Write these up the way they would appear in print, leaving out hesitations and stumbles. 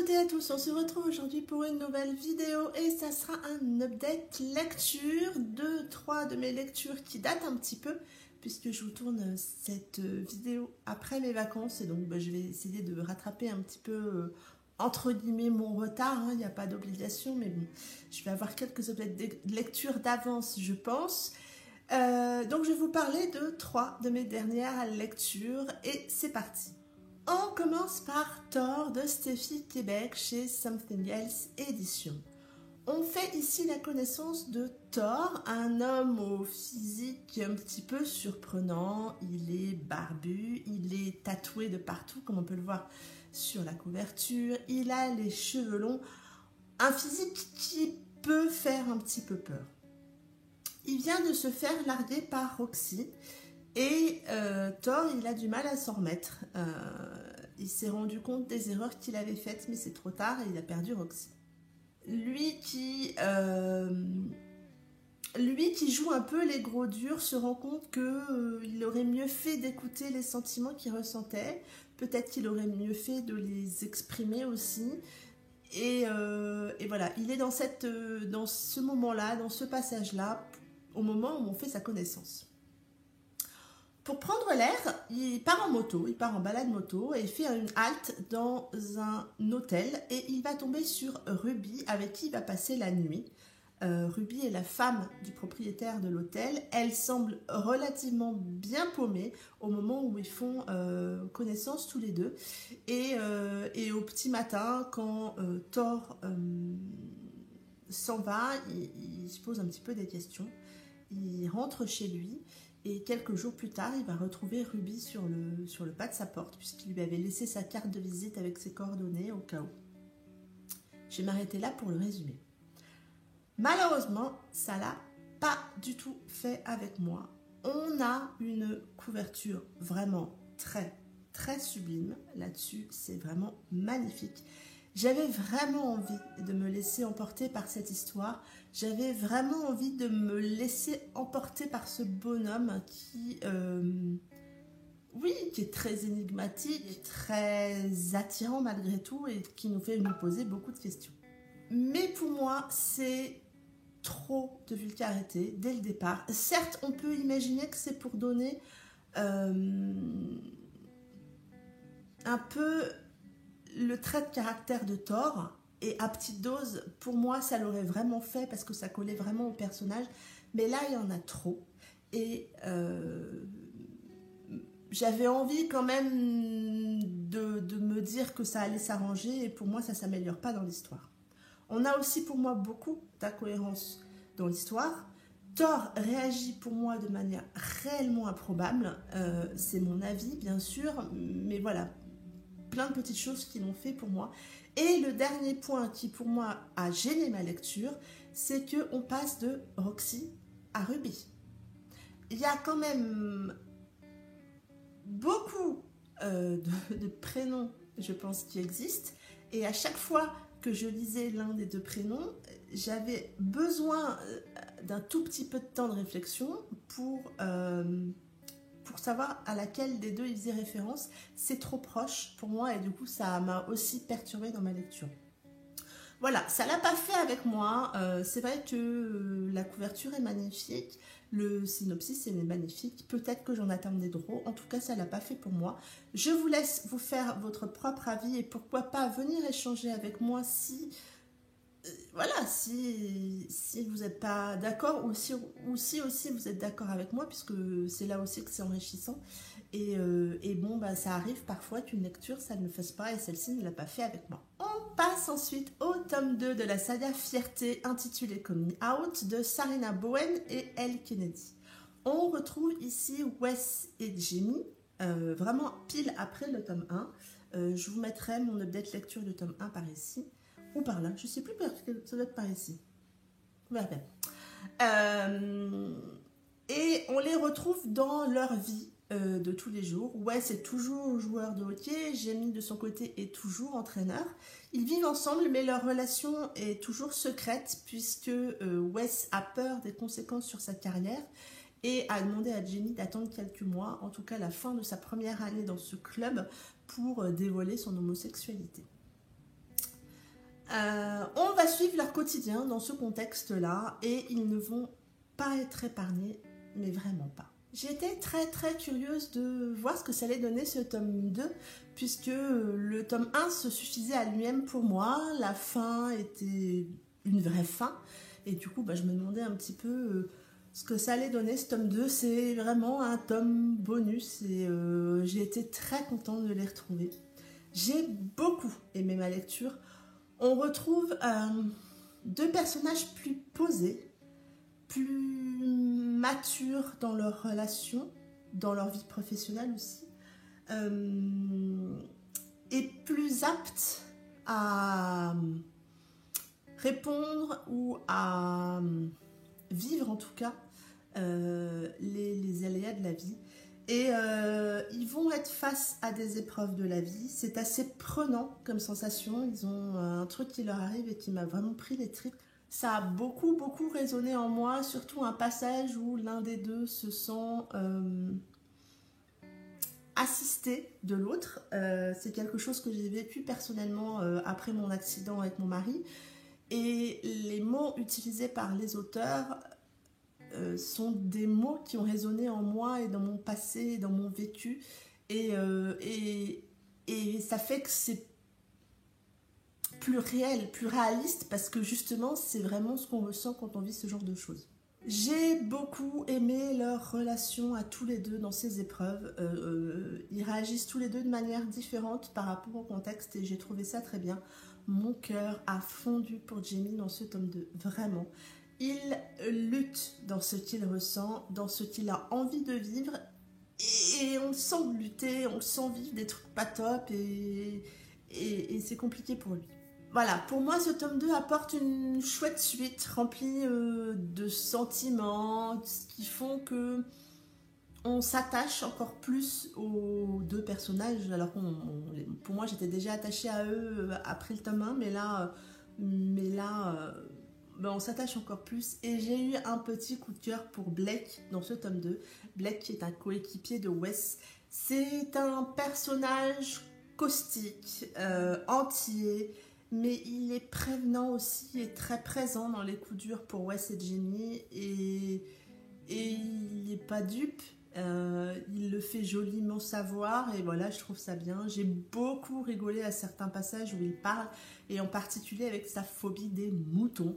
toutes et à tous, on se retrouve aujourd'hui pour une nouvelle vidéo et ça sera un update lecture de 3 de mes lectures qui datent un petit peu puisque je vous tourne cette vidéo après mes vacances et donc je vais essayer de rattraper un petit peu entre guillemets mon retard, il n'y a pas d'obligation mais bon, je vais avoir quelques updates de lecture d'avance je pense. Donc je vais vous parler de 3 de mes dernières lectures et c'est parti. On commence par Thor de Steffi Québec chez Something Else Édition. On fait ici la connaissance de Thor, un homme au physique un petit peu surprenant. Il est barbu, il est tatoué de partout comme on peut le voir sur la couverture. Il a les cheveux longs, un physique qui peut faire un petit peu peur. Il vient de se faire larguer par Roxy. Et Thor, il a du mal à s'en remettre. Il s'est rendu compte des erreurs qu'il avait faites, mais c'est trop tard et il a perdu Roxy. Lui qui joue un peu les gros durs se rend compte qu'il aurait mieux fait d'écouter les sentiments qu'il ressentait. Peut-être qu'il aurait mieux fait de les exprimer aussi. Et voilà, il est dans ce moment-là, dans ce passage-là, au moment où on fait sa connaissance. Pour prendre l'air, il part en moto, il part en balade moto et il fait une halte dans un hôtel et il va tomber sur Ruby avec qui il va passer la nuit. Ruby est la femme du propriétaire de l'hôtel. Elle semble relativement bien paumée au moment où ils font connaissance tous les deux. Et au petit matin, quand Thor s'en va, il se pose un petit peu des questions. Il rentre chez lui. Et quelques jours plus tard, il va retrouver Ruby sur le pas de sa porte, puisqu'il lui avait laissé sa carte de visite avec ses coordonnées au cas où. Je vais m'arrêter là pour le résumer. Malheureusement, ça l'a pas du tout fait avec moi. On a une couverture vraiment très, très sublime. Là-dessus, c'est vraiment magnifique. J'avais vraiment envie de me laisser emporter par cette histoire. J'avais vraiment envie de me laisser emporter par ce bonhomme qui est très énigmatique, très attirant malgré tout et qui nous fait nous poser beaucoup de questions. Mais pour moi, c'est trop de vulgarité dès le départ. Certes, on peut imaginer que c'est pour donner un peu le trait de caractère de Thor, et à petite dose, pour moi, ça l'aurait vraiment fait parce que ça collait vraiment au personnage. Mais là, il y en a trop. Et j'avais envie quand même de me dire que ça allait s'arranger. Et pour moi, ça ne s'améliore pas dans l'histoire. On a aussi pour moi beaucoup d'incohérences dans l'histoire. Thor réagit pour moi de manière réellement improbable. C'est mon avis, bien sûr. Mais voilà, plein de petites choses qui l'ont fait pour moi. Et le dernier point qui pour moi a gêné ma lecture, c'est qu'on passe de Roxy à Ruby. Il y a quand même beaucoup de prénoms, je pense, qui existent. Et à chaque fois que je lisais l'un des deux prénoms, j'avais besoin d'un tout petit peu de temps de réflexion pour savoir à laquelle des deux il faisait référence. C'est trop proche pour moi et du coup ça m'a aussi perturbée dans ma lecture. Voilà, ça l'a pas fait avec moi. C'est vrai que la couverture est magnifique, le synopsis est magnifique, peut-être que j'en attendais trop, en tout cas ça l'a pas fait pour moi. Je vous laisse vous faire votre propre avis et pourquoi pas venir échanger avec moi si vous n'êtes pas d'accord ou si aussi vous êtes d'accord avec moi, puisque c'est là aussi que c'est enrichissant. Et bon, ça arrive parfois qu'une lecture, ça ne le fasse pas, et celle-ci ne l'a pas fait avec moi. On passe ensuite au tome 2 de la saga Fierté, intitulée Coming Out, de Sarina Bowen et Elle Kennedy. On retrouve ici Wes et Jamie, vraiment pile après le tome 1. Je vous mettrai mon update lecture du tome 1 par ici. Ou par là, je ne sais plus, ça doit être par ici. Voilà. Et on les retrouve dans leur vie de tous les jours. Wes est toujours joueur de hockey, Jamie de son côté est toujours entraîneur. Ils vivent ensemble, mais leur relation est toujours secrète, puisque Wes a peur des conséquences sur sa carrière et a demandé à Jamie d'attendre quelques mois, en tout cas la fin de sa première année dans ce club, pour dévoiler son homosexualité. On va suivre leur quotidien dans ce contexte-là et ils ne vont pas être épargnés, mais vraiment pas. J'étais très très curieuse de voir ce que ça allait donner ce tome 2, puisque le tome 1 se suffisait à lui-même pour moi, la fin était une vraie fin, et du coup je me demandais un petit peu ce que ça allait donner ce tome 2. C'est vraiment un tome bonus et j'ai été très contente de les retrouver. J'ai beaucoup aimé ma lecture. On retrouve deux personnages plus posés, plus matures dans leurs relations, dans leur vie professionnelle aussi, et plus aptes à répondre ou à vivre en tout cas les aléas de la vie. Et ils vont être face à des épreuves de la vie. C'est assez prenant comme sensation. Ils ont un truc qui leur arrive et qui m'a vraiment pris les tripes. Ça a beaucoup résonné en moi, surtout un passage où l'un des deux se sent assisté de l'autre. C'est quelque chose que j'ai vécu personnellement après mon accident avec mon mari. Et les mots utilisés par les auteurs sont des mots qui ont résonné en moi et dans mon passé, et dans mon vécu. Et ça fait que c'est plus réel, plus réaliste, parce que justement, c'est vraiment ce qu'on ressent quand on vit ce genre de choses. J'ai beaucoup aimé leur relation à tous les deux dans ces épreuves. Ils réagissent tous les deux de manière différente par rapport au contexte et j'ai trouvé ça très bien. Mon cœur a fondu pour Jamie dans ce tome 2, vraiment. Il lutte dans ce qu'il ressent, dans ce qu'il a envie de vivre et on le sent lutter, on le sent vivre des trucs pas top et c'est compliqué pour lui. Voilà, pour moi ce tome 2 apporte une chouette suite remplie de sentiments qui font que on s'attache encore plus aux deux personnages. Alors pour moi j'étais déjà attachée à eux après le tome 1, mais là on s'attache encore plus. Et j'ai eu un petit coup de cœur pour Blake dans ce tome 2. Blake qui est un coéquipier de Wes. C'est un personnage caustique, entier, mais il est prévenant aussi et très présent dans les coups durs pour Wes et Jenny. Et il n'est pas dupe. Il le fait joliment savoir et voilà, je trouve ça bien. J'ai beaucoup rigolé à certains passages où il parle et en particulier avec sa phobie des moutons.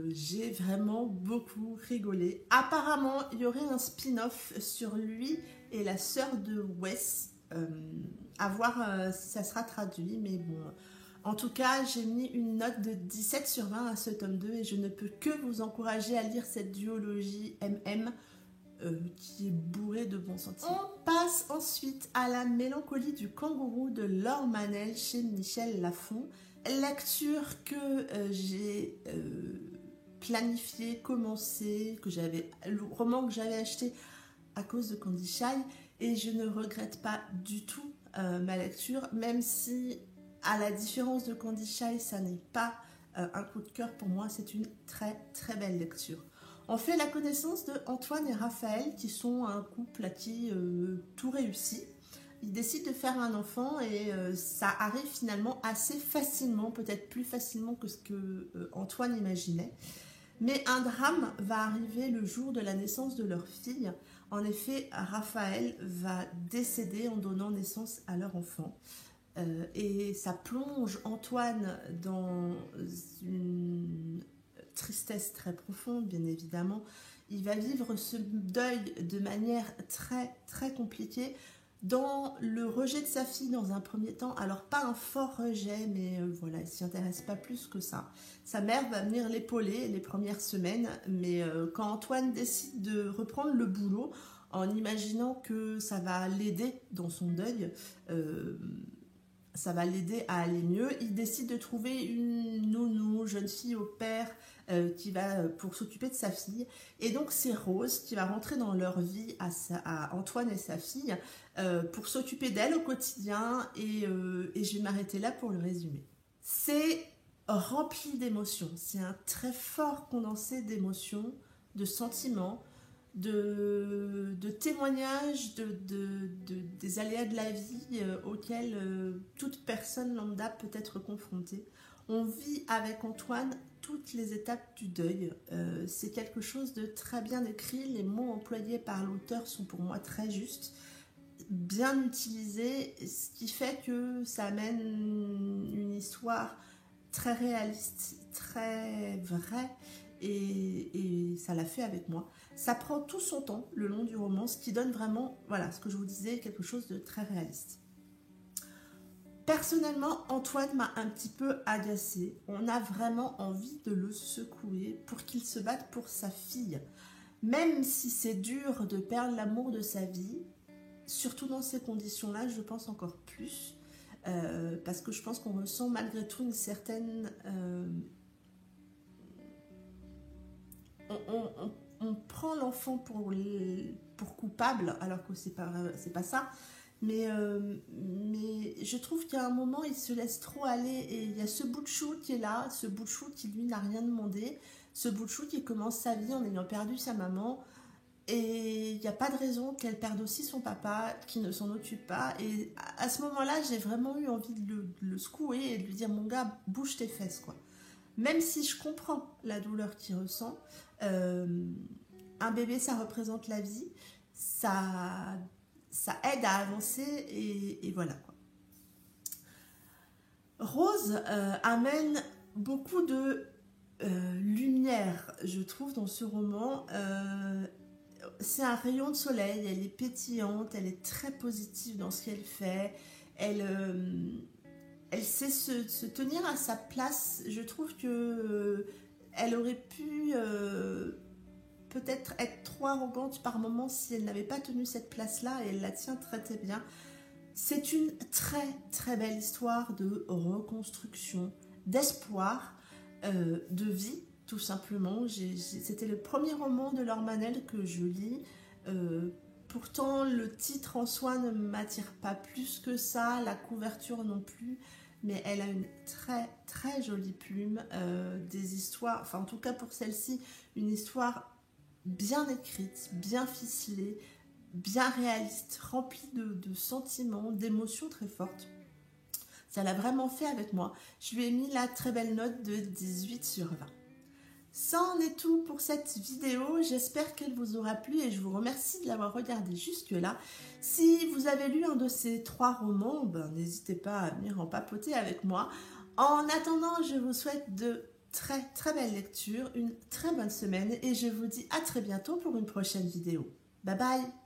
J'ai vraiment beaucoup rigolé. Apparemment, il y aurait un spin-off sur lui et la sœur de Wes. À voir si ça sera traduit, mais bon. En tout cas, j'ai mis une note de 17/20 à ce tome 2 et je ne peux que vous encourager à lire cette duologie MM qui est bourrée de bons sentiments. On passe ensuite à La mélancolie du kangourou de Laure Manel chez Michel Lafon. Lecture que j'ai planifiée, commencée, le roman que j'avais acheté à cause de Candy Shy et je ne regrette pas du tout ma lecture, même si à la différence de Candy Shy, ça n'est pas un coup de cœur pour moi, c'est une très très belle lecture. On fait la connaissance de Antoine et Raphaël qui sont un couple à qui tout réussit. Ils décident de faire un enfant et ça arrive finalement assez facilement, peut-être plus facilement que ce que Antoine imaginait. Mais un drame va arriver le jour de la naissance de leur fille. En effet, Raphaël va décéder en donnant naissance à leur enfant. Et ça plonge Antoine dans une tristesse très profonde, bien évidemment. Il va vivre ce deuil de manière très très compliquée, dans le rejet de sa fille dans un premier temps. Alors pas un fort rejet, mais voilà, il s'y intéresse pas plus que ça. Sa mère va venir l'épauler les premières semaines, mais quand Antoine décide de reprendre le boulot, en imaginant que ça va l'aider dans son deuil, ça va l'aider à aller mieux, il décide de trouver une nounou, jeune fille au père, qui va pour s'occuper de sa fille. Et donc c'est Rose qui va rentrer dans leur vie à Antoine et sa fille pour s'occuper d'elle au quotidien. Et je vais m'arrêter là pour le résumer. C'est rempli d'émotions. C'est un très fort condensé d'émotions, de sentiments, de témoignages des aléas de la vie auxquels toute personne lambda peut être confrontée. On vit avec Antoine toutes les étapes du deuil. C'est quelque chose de très bien écrit. Les mots employés par l'auteur sont pour moi très justes, bien utilisés, ce qui fait que ça amène une histoire très réaliste, très vraie, et ça l'a fait avec moi. Ça prend tout son temps le long du roman, ce qui donne vraiment, voilà, ce que je vous disais, quelque chose de très réaliste. Personnellement, Antoine m'a un petit peu agacée. On a vraiment envie de le secouer pour qu'il se batte pour sa fille. Même si c'est dur de perdre l'amour de sa vie, surtout dans ces conditions-là, je pense encore plus. Parce que je pense qu'on ressent malgré tout une certaine... on prend l'enfant pour coupable, alors que c'est pas ça. Mais je trouve qu'à un moment, il se laisse trop aller. Et il y a ce bout de chou qui est là, ce bout de chou qui, lui, n'a rien demandé. Ce bout de chou qui commence sa vie en ayant perdu sa maman. Et il n'y a pas de raison qu'elle perde aussi son papa, qu'il ne s'en occupe pas. Et à ce moment-là, j'ai vraiment eu envie de le secouer et de lui dire, mon gars, bouge tes fesses, quoi. Même si je comprends la douleur qu'il ressent, un bébé, ça représente la vie, ça aide à avancer, et voilà, quoi. Rose amène beaucoup de lumière, je trouve, dans ce roman. C'est un rayon de soleil, elle est pétillante, elle est très positive dans ce qu'elle fait, elle sait se tenir à sa place. Je trouve que elle aurait pu peut-être être trop arrogante par moment si elle n'avait pas tenu cette place-là, et elle la tient très très bien. C'est une très très belle histoire de reconstruction, d'espoir, de vie, tout simplement. C'était le premier roman de Laure Manel que je lis. Pourtant, le titre en soi ne m'attire pas plus que ça, la couverture non plus, mais elle a une très très jolie plume, des histoires, enfin en tout cas pour celle-ci, une histoire bien écrite, bien ficelée, bien réaliste, remplie de sentiments, d'émotions très fortes. Ça l'a vraiment fait avec moi. Je lui ai mis la très belle note de 18/20. Ça en est tout pour cette vidéo, j'espère qu'elle vous aura plu et je vous remercie de l'avoir regardé jusque-là. Si vous avez lu un de ces 3 romans, n'hésitez pas à venir en papoter avec moi. En attendant, je vous souhaite de très très belles lectures, une très bonne semaine, et je vous dis à très bientôt pour une prochaine vidéo. Bye bye!